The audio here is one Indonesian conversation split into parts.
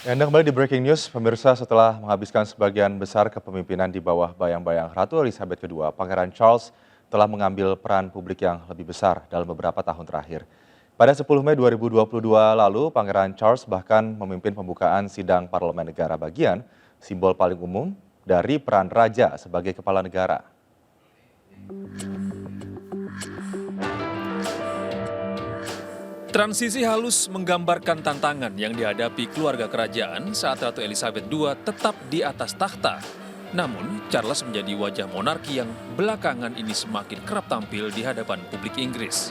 Ya, Anda kembali di Breaking News, pemirsa. Setelah menghabiskan sebagian besar kepemimpinan di bawah bayang-bayang Ratu Elizabeth II, Pangeran Charles telah mengambil peran publik yang lebih besar dalam beberapa tahun terakhir. Pada 10 Mei 2022 lalu, Pangeran Charles bahkan memimpin pembukaan sidang parlemen negara bagian, simbol paling umum dari peran raja sebagai kepala negara. Transisi halus menggambarkan tantangan yang dihadapi keluarga kerajaan saat Ratu Elizabeth II tetap di atas takhta. Namun, Charles menjadi wajah monarki yang belakangan ini semakin kerap tampil di hadapan publik Inggris.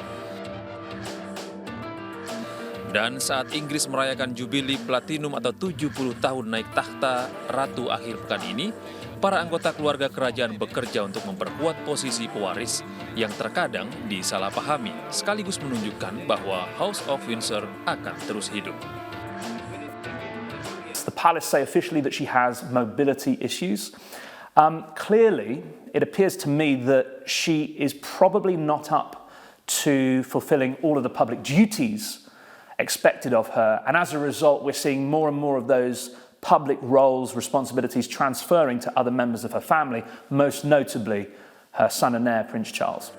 Dan saat Inggris merayakan Jubili Platinum atau 70 tahun naik takhta Ratu akhir pekan ini, para anggota keluarga kerajaan bekerja untuk memperkuat posisi pewaris yang terkadang disalahpahami, sekaligus menunjukkan bahwa House of Windsor akan terus hidup. The palace say officially that she has mobility issues. Clearly, it appears to me that she is probably not up to fulfilling all of the public duties expected of her, and as a result we're seeing more and more of those public roles, responsibilities transferring to other members of her family, most notably her son and heir, Prince Charles.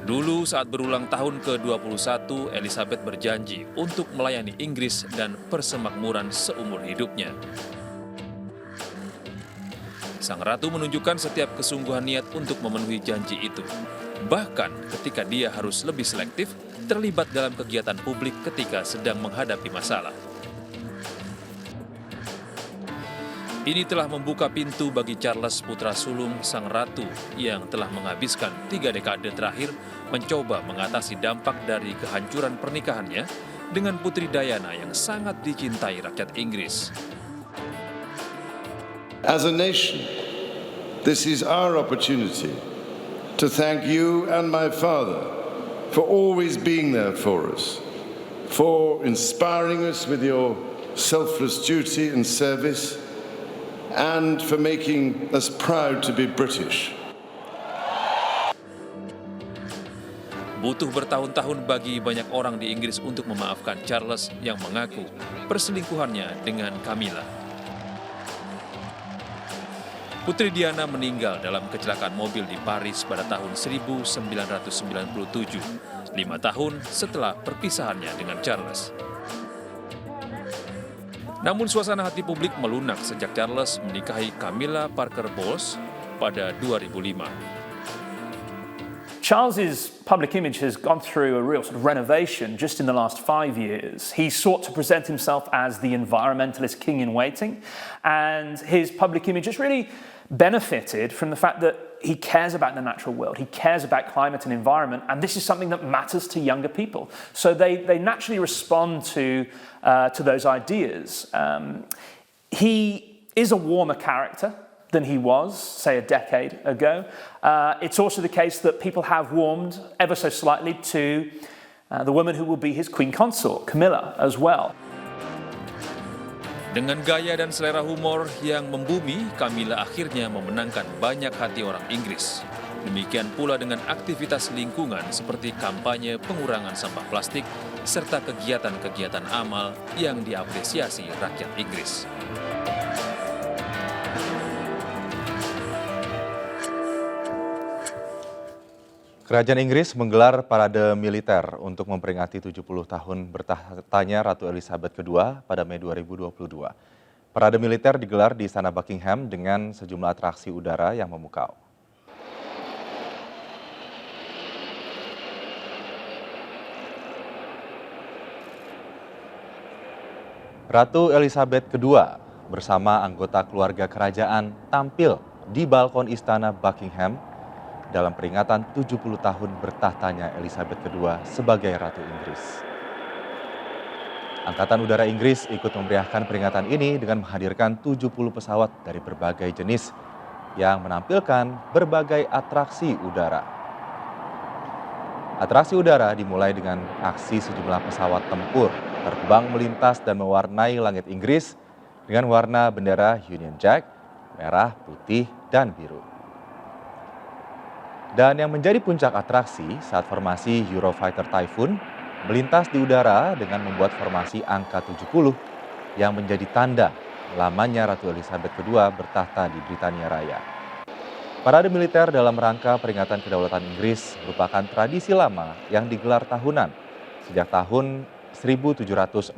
Dulu saat berulang tahun ke-21, Elizabeth berjanji untuk melayani Inggris dan persemakmuran seumur hidupnya. Sang Ratu menunjukkan setiap kesungguhan niat untuk memenuhi janji itu. Bahkan ketika dia harus lebih selektif, terlibat dalam kegiatan publik ketika sedang menghadapi masalah. Ini telah membuka pintu bagi Charles, putra sulung Sang Ratu, yang telah menghabiskan 3 dekade terakhir mencoba mengatasi dampak dari kehancuran pernikahannya dengan Putri Diana yang sangat dicintai rakyat Inggris. As a nation, this is our opportunity to thank you and my father for always being there for us, for inspiring us with your selfless duty and service, and for making us proud to be British. Butuh bertahun-tahun bagi banyak orang di Inggris untuk memaafkan Charles yang mengaku perselingkuhannya dengan Camilla. Putri Diana meninggal dalam kecelakaan mobil di Paris pada tahun 1997, 5 tahun setelah perpisahannya dengan Charles. Namun suasana hati publik melunak sejak Charles menikahi Camilla Parker Bowles pada 2005. Charles's public image has gone through a real sort of renovation just in the last 5 years. He sought to present himself as the environmentalist king in waiting, and his public image has really benefited from the fact that he cares about the natural world, he cares about climate and environment, and this is something that matters to younger people. So they naturally respond to those ideas. He is a warmer character than he was, say, a decade ago. It's also the case that people have warmed ever so slightly to the woman who will be his queen consort, Camilla, as well. Dengan gaya dan selera humor yang membumi, Camilla akhirnya memenangkan banyak hati orang Inggris. Demikian pula dengan aktivitas lingkungan seperti kampanye pengurangan sampah plastik, serta kegiatan-kegiatan amal yang diapresiasi rakyat Inggris. Kerajaan Inggris menggelar parade militer untuk memperingati 70 tahun bertahtanya Ratu Elizabeth II pada Mei 2022. Parade militer digelar di Istana Buckingham dengan sejumlah atraksi udara yang memukau. Ratu Elizabeth II bersama anggota keluarga kerajaan tampil di balkon Istana Buckingham dalam peringatan 70 tahun bertahtanya Elizabeth II sebagai Ratu Inggris. Angkatan Udara Inggris ikut memeriahkan peringatan ini dengan menghadirkan 70 pesawat dari berbagai jenis yang menampilkan berbagai atraksi udara. Atraksi udara dimulai dengan aksi sejumlah pesawat tempur terbang melintas dan mewarnai langit Inggris dengan warna bendera Union Jack, merah, putih, dan biru. Dan yang menjadi puncak atraksi saat formasi Eurofighter Typhoon melintas di udara dengan membuat formasi angka 70 yang menjadi tanda lamanya Ratu Elizabeth II bertahta di Britania Raya. Parade militer dalam rangka peringatan kedaulatan Inggris merupakan tradisi lama yang digelar tahunan sejak tahun 1760.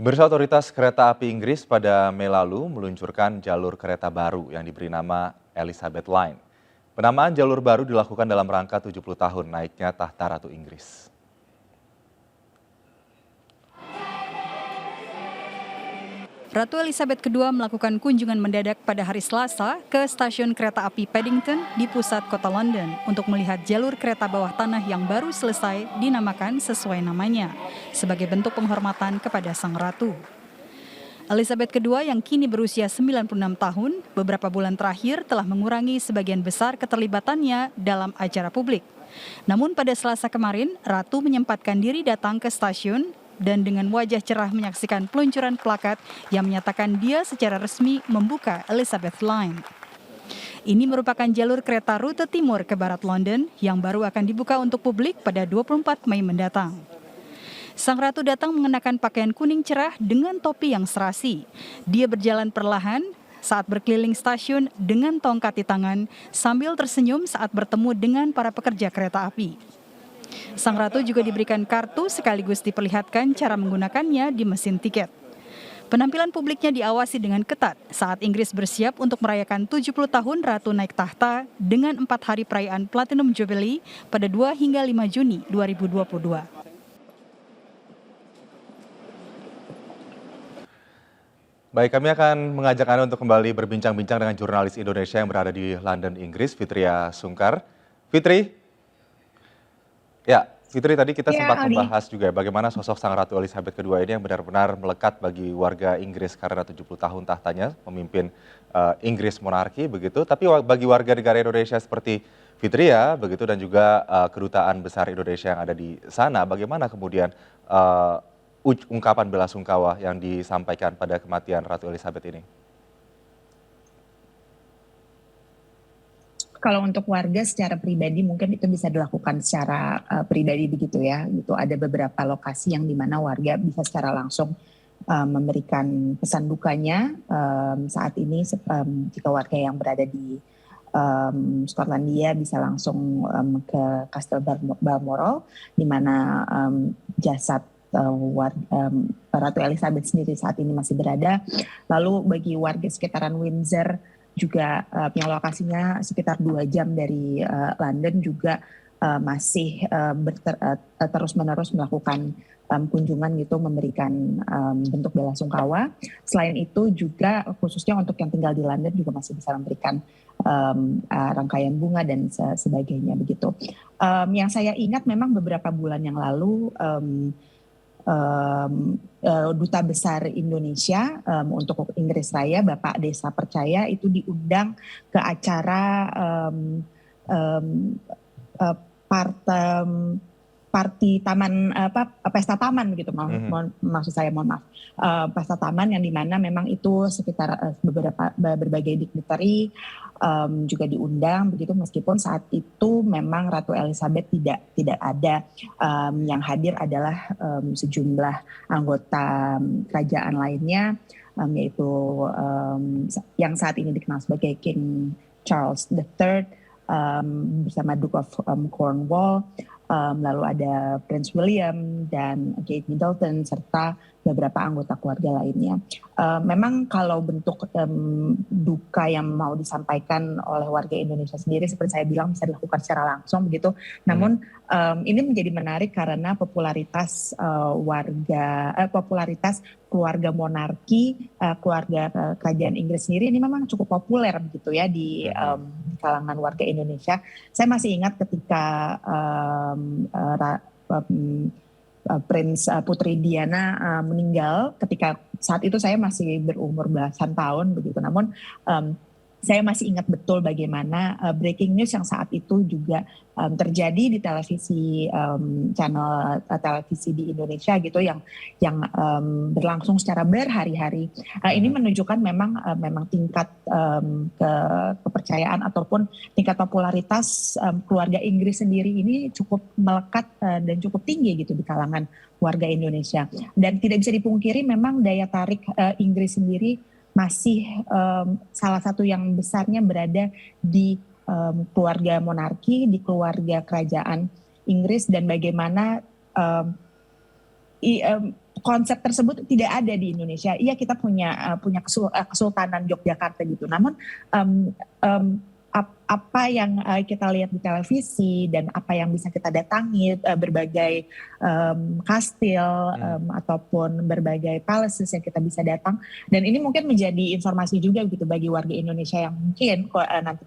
Pemirsa, otoritas kereta api Inggris pada Mei lalu meluncurkan jalur kereta baru yang diberi nama Elizabeth Line. Penamaan jalur baru dilakukan dalam rangka 70 tahun naiknya tahta Ratu Inggris. Ratu Elizabeth II melakukan kunjungan mendadak pada hari Selasa ke stasiun kereta api Paddington di pusat kota London untuk melihat jalur kereta bawah tanah yang baru selesai dinamakan sesuai namanya, sebagai bentuk penghormatan kepada Sang Ratu. Elizabeth II yang kini berusia 96 tahun, beberapa bulan terakhir telah mengurangi sebagian besar keterlibatannya dalam acara publik. Namun pada Selasa kemarin, Ratu menyempatkan diri datang ke stasiun dan dengan wajah cerah menyaksikan peluncuran plakat yang menyatakan dia secara resmi membuka Elizabeth Line. Ini merupakan jalur kereta rute timur ke barat London yang baru akan dibuka untuk publik pada 24 Mei mendatang. Sang Ratu datang mengenakan pakaian kuning cerah dengan topi yang serasi. Dia berjalan perlahan saat berkeliling stasiun dengan tongkat di tangan sambil tersenyum saat bertemu dengan para pekerja kereta api. Sang Ratu juga diberikan kartu sekaligus diperlihatkan cara menggunakannya di mesin tiket. Penampilan publiknya diawasi dengan ketat saat Inggris bersiap untuk merayakan 70 tahun Ratu naik tahta dengan 4 hari perayaan Platinum Jubilee pada 2 hingga 5 Juni 2022. Baik, kami akan mengajak Anda untuk kembali berbincang-bincang dengan jurnalis Indonesia yang berada di London, Inggris, Fitria Sungkar. Fitri? Ya, Fitri, tadi kita sempat membahas juga bagaimana sosok Sang Ratu Elizabeth II ini yang benar-benar melekat bagi warga Inggris karena 70 tahun tahtanya memimpin Inggris monarki begitu. Tapi bagi warga negara Indonesia seperti Fitria begitu dan juga kedutaan besar Indonesia yang ada di sana, bagaimana kemudian ungkapan bela sungkawa yang disampaikan pada kematian Ratu Elizabeth ini? Kalau untuk warga secara pribadi mungkin itu bisa dilakukan secara pribadi begitu ya. Gitu ada beberapa lokasi yang dimana warga bisa secara langsung memberikan pesan dukanya saat ini. Jika warga yang berada di Skotlandia bisa langsung ke Kastel Balmoral, di mana jasad Ratu Elizabeth sendiri saat ini masih berada. Lalu bagi warga sekitaran Windsor juga yang lokasinya sekitar 2 jam dari London juga masih terus-menerus melakukan kunjungan gitu, memberikan bentuk bela sungkawa. Selain itu juga khususnya untuk yang tinggal di London juga masih bisa memberikan rangkaian bunga dan sebagainya begitu. Yang saya ingat memang beberapa bulan yang lalu Duta Besar Indonesia untuk Inggris Raya, Bapak Desa Percaya, itu diundang ke acara party taman pesta taman begitu, maksud saya, mohon maaf, pesta taman yang dimana memang itu sekitar berbagai dignitary juga diundang begitu, meskipun saat itu memang Ratu Elizabeth tidak ada, yang hadir adalah sejumlah anggota kerajaan lainnya, yaitu yang saat ini dikenal sebagai King Charles III bersama Duke of Cornwall. Lalu ada Prince William dan Kate Middleton serta beberapa anggota keluarga lainnya. Memang kalau bentuk duka yang mau disampaikan oleh warga Indonesia sendiri seperti saya bilang bisa dilakukan secara langsung begitu. Namun ini menjadi menarik karena popularitas popularitas keluarga monarki, keluarga kerajaan Inggris sendiri ini memang cukup populer begitu ya di kalangan warga Indonesia. Saya masih ingat ketika Prince Putri Diana meninggal, ketika saat itu saya masih berumur belasan tahun begitu. Namun saya masih ingat betul bagaimana breaking news yang saat itu juga terjadi di televisi, channel televisi di Indonesia gitu yang berlangsung secara berhari-hari. Ini menunjukkan memang tingkat kepercayaan ataupun tingkat popularitas keluarga Inggris sendiri ini cukup melekat dan cukup tinggi gitu di kalangan warga Indonesia. Dan tidak bisa dipungkiri memang daya tarik Inggris sendiri masih salah satu yang besarnya berada di keluarga monarki, di keluarga kerajaan Inggris, dan bagaimana konsep tersebut tidak ada di Indonesia. Iya, kita punya Kesultanan Yogyakarta gitu. Namun apa yang kita lihat di televisi dan apa yang bisa kita datangi, berbagai kastil ataupun berbagai palaces yang kita bisa datang, dan ini mungkin menjadi informasi juga gitu bagi warga Indonesia yang mungkin nanti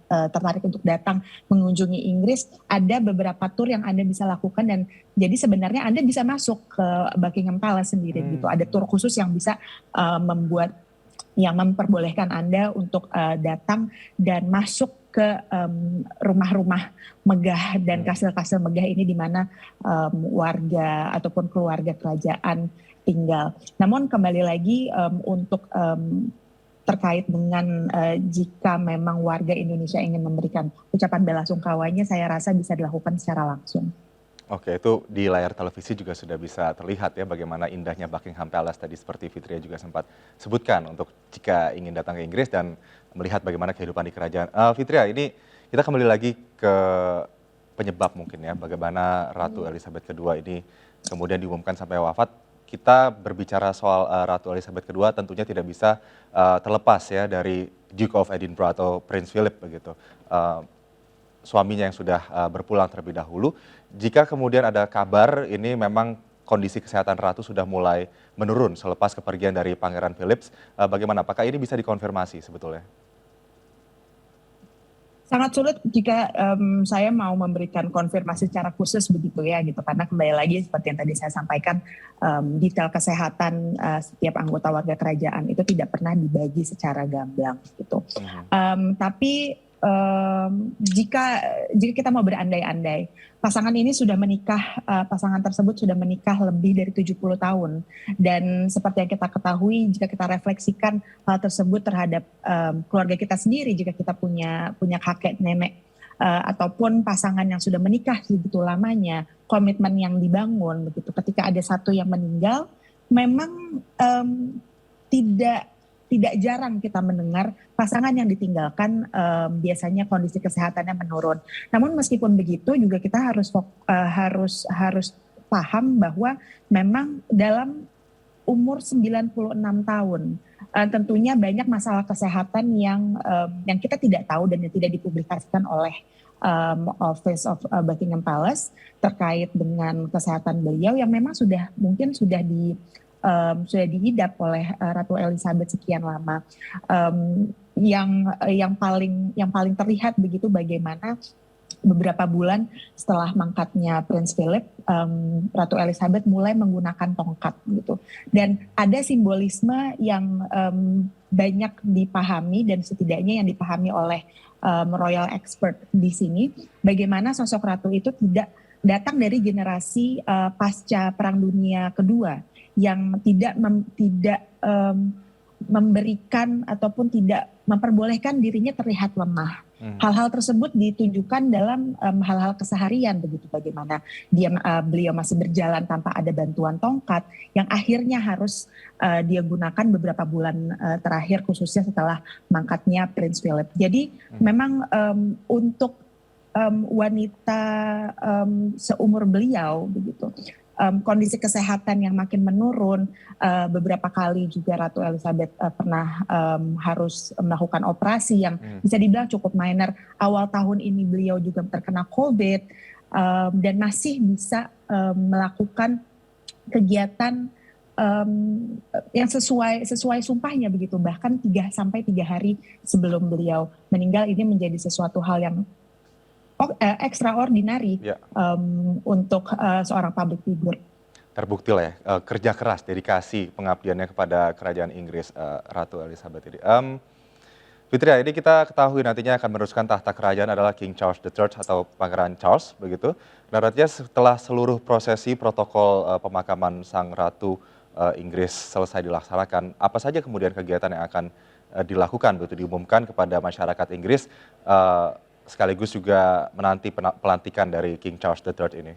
tertarik untuk datang mengunjungi Inggris. Ada beberapa tour yang Anda bisa lakukan, dan jadi sebenarnya Anda bisa masuk ke Buckingham Palace sendiri gitu. Ada tour khusus yang bisa memperbolehkan Anda untuk datang dan masuk ke rumah-rumah megah dan kastil-kastil megah ini, di mana warga ataupun keluarga kerajaan tinggal. Namun kembali lagi untuk terkait dengan jika memang warga Indonesia ingin memberikan ucapan belasungkawanya, saya rasa bisa dilakukan secara langsung. Oke, itu di layar televisi juga sudah bisa terlihat ya bagaimana indahnya Buckingham Palace tadi, seperti Fitria juga sempat sebutkan untuk jika ingin datang ke Inggris dan melihat bagaimana kehidupan di kerajaan. Fitria, ini kita kembali lagi ke penyebab mungkin ya, bagaimana Ratu Elizabeth II ini kemudian diumumkan sampai wafat. Kita berbicara soal Ratu Elizabeth II tentunya tidak bisa terlepas ya dari Duke of Edinburgh atau Prince Philip begitu. Suaminya yang sudah berpulang terlebih dahulu. Jika kemudian ada kabar ini memang kondisi kesehatan Ratu sudah mulai menurun selepas kepergian dari Pangeran Philip, bagaimana? Apakah ini bisa dikonfirmasi sebetulnya? Sangat sulit jika saya mau memberikan konfirmasi secara khusus begitu ya gitu, karena kembali lagi seperti yang tadi saya sampaikan, detail kesehatan setiap anggota warga kerajaan itu tidak pernah dibagi secara gamblang gitu. Tapi jika kita mau berandai-andai, pasangan ini sudah menikah, pasangan tersebut sudah menikah lebih dari 70 tahun. Dan seperti yang kita ketahui, jika kita refleksikan hal tersebut terhadap keluarga kita sendiri, jika kita punya kakek, nenek, ataupun pasangan yang sudah menikah begitu lamanya, komitmen yang dibangun begitu, ketika ada satu yang meninggal, memang tidak jarang kita mendengar pasangan yang ditinggalkan biasanya kondisi kesehatannya menurun. Namun meskipun begitu juga kita harus paham bahwa memang dalam umur 96 tahun tentunya banyak masalah kesehatan yang kita tidak tahu dan yang tidak dipublikasikan oleh Office of Buckingham Palace terkait dengan kesehatan beliau yang memang sudah dihidap oleh Ratu Elizabeth sekian lama. Yang paling terlihat begitu bagaimana beberapa bulan setelah mangkatnya Prince Philip, Ratu Elizabeth mulai menggunakan tongkat gitu. Dan ada simbolisme yang banyak dipahami dan setidaknya yang dipahami oleh royal expert di sini, bagaimana sosok ratu itu tidak datang dari generasi pasca Perang Dunia Kedua yang tidak memberikan ataupun tidak memperbolehkan dirinya terlihat lemah. Hal-hal tersebut ditunjukkan dalam hal-hal keseharian begitu, bagaimana beliau masih berjalan tanpa ada bantuan tongkat yang akhirnya harus dia gunakan beberapa bulan terakhir khususnya setelah mangkatnya Prince Philip. Jadi memang untuk wanita seumur beliau begitu, kondisi kesehatan yang makin menurun, beberapa kali juga Ratu Elizabeth pernah harus melakukan operasi yang bisa dibilang cukup minor. Awal tahun ini beliau juga terkena COVID dan masih bisa melakukan kegiatan yang sesuai sumpahnya begitu. Bahkan 3 sampai 3 hari sebelum beliau meninggal, ini menjadi sesuatu hal yang extraordinary untuk seorang public figure. Terbukti lah ya, kerja keras, dedikasi, pengabdiannya kepada kerajaan Inggris, Ratu Elizabeth ini. Fitria, ini kita ketahui nantinya akan meneruskan tahta kerajaan adalah King Charles III atau Pangeran Charles, begitu. Nah, artinya setelah seluruh prosesi protokol pemakaman Sang Ratu Inggris selesai dilaksanakan, apa saja kemudian kegiatan yang akan dilakukan, begitu diumumkan kepada masyarakat Inggris, sekaligus juga menanti pelantikan dari King Charles III ini?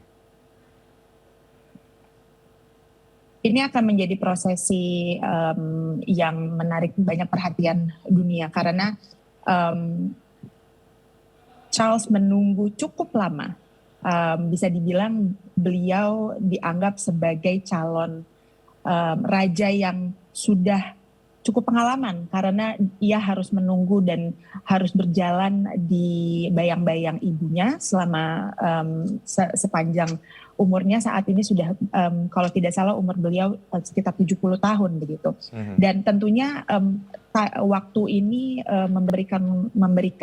Ini akan menjadi prosesi yang menarik banyak perhatian dunia karena Charles menunggu cukup lama. Bisa dibilang beliau dianggap sebagai calon raja yang sudah cukup pengalaman karena ia harus menunggu dan harus berjalan di bayang-bayang ibunya selama sepanjang umurnya. Saat ini sudah kalau tidak salah umur beliau sekitar 70 tahun begitu. Dan tentunya waktu ini memberikan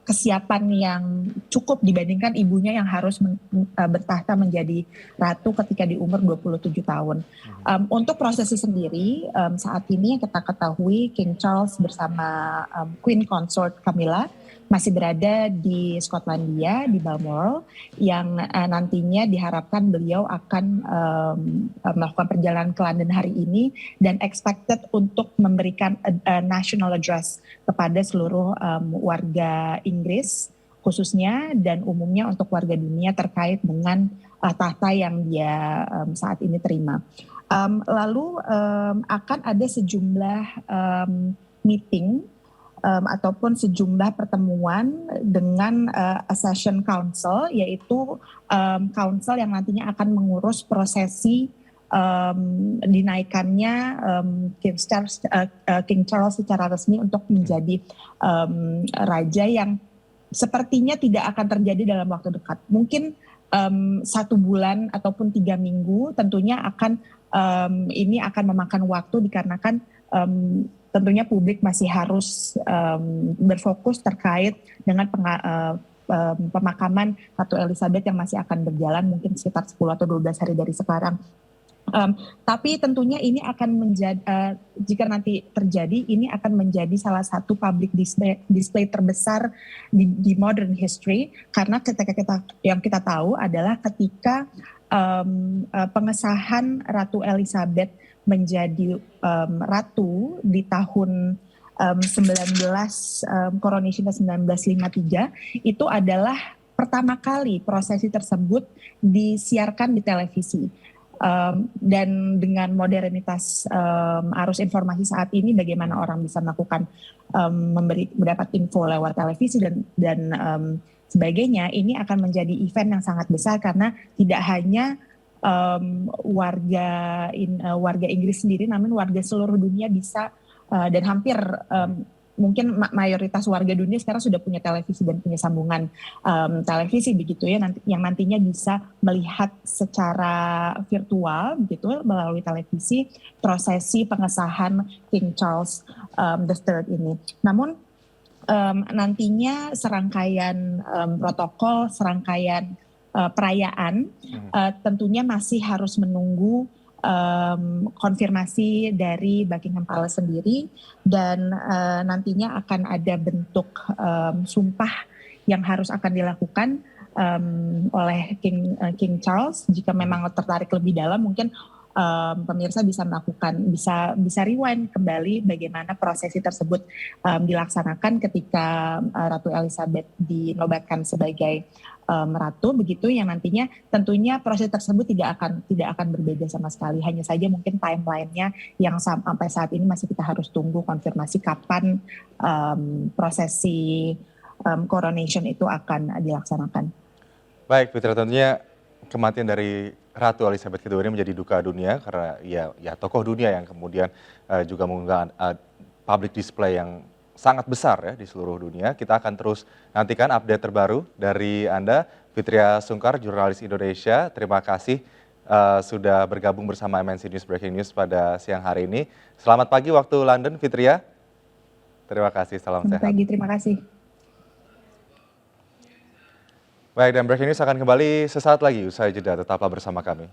kesiapan yang cukup dibandingkan ibunya yang harus bertahta menjadi ratu ketika di umur 27 tahun. Untuk prosesi sendiri, saat ini yang kita ketahui King Charles bersama Queen Consort Camilla masih berada di Skotlandia, di Balmoral, yang nantinya diharapkan beliau akan melakukan perjalanan ke London hari ini dan expected untuk memberikan national address kepada seluruh warga Inggris khususnya dan umumnya untuk warga dunia terkait dengan tahta yang dia saat ini terima. Lalu akan ada sejumlah meeting ataupun sejumlah pertemuan dengan Accession Council, yaitu council yang nantinya akan mengurus prosesi dinaikannya King Charles secara resmi untuk menjadi raja yang sepertinya tidak akan terjadi dalam waktu dekat. Mungkin 1 bulan ataupun 3 minggu tentunya ini akan memakan waktu dikarenakan tentunya publik masih harus berfokus terkait dengan pemakaman Ratu Elizabeth yang masih akan berjalan mungkin sekitar 10 atau 12 hari dari sekarang. Tapi tentunya ini akan menjadi, jika nanti terjadi, ini akan menjadi salah satu public display terbesar di modern history, karena yang kita tahu adalah ketika pengesahan Ratu Elizabeth menjadi ratu di tahun coronationnya 1953, itu adalah pertama kali prosesi tersebut disiarkan di televisi. Dan dengan modernitas arus informasi saat ini, bagaimana orang bisa melakukan mendapat info lewat televisi dan sebagainya, ini akan menjadi event yang sangat besar karena tidak hanya warga Inggris sendiri, namun warga seluruh dunia bisa dan hampir mungkin mayoritas warga dunia sekarang sudah punya televisi dan punya sambungan televisi begitu ya, yang nantinya bisa melihat secara virtual begitu melalui televisi prosesi pengesahan King Charles III ini. Namun nantinya serangkaian protokol, serangkaian perayaan tentunya masih harus menunggu konfirmasi dari Buckingham Palace sendiri, dan nantinya akan ada bentuk sumpah yang harus akan dilakukan oleh King Charles. Jika memang tertarik lebih dalam, mungkin pemirsa bisa bisa rewind kembali bagaimana prosesi tersebut dilaksanakan ketika Ratu Elizabeth dinobatkan sebagai ratu begitu, yang nantinya tentunya proses tersebut tidak akan berbeda sama sekali. Hanya saja mungkin timeline-nya yang sampai saat ini masih kita harus tunggu konfirmasi kapan prosesi coronation itu akan dilaksanakan. Baik, Fitri, tentunya kematian dari Ratu Elizabeth II ini menjadi duka dunia karena ya tokoh dunia yang kemudian juga mengunggah public display yang sangat besar ya di seluruh dunia. Kita akan terus nantikan update terbaru dari Anda, Fitria Sungkar, jurnalis Indonesia. Terima kasih sudah bergabung bersama MNC News Breaking News pada siang hari ini. Selamat pagi waktu London, Fitria. Terima kasih, salam sehat. Selamat pagi, terima kasih. Baik, dan Breaking News akan kembali sesaat lagi usai jeda. Tetaplah bersama kami.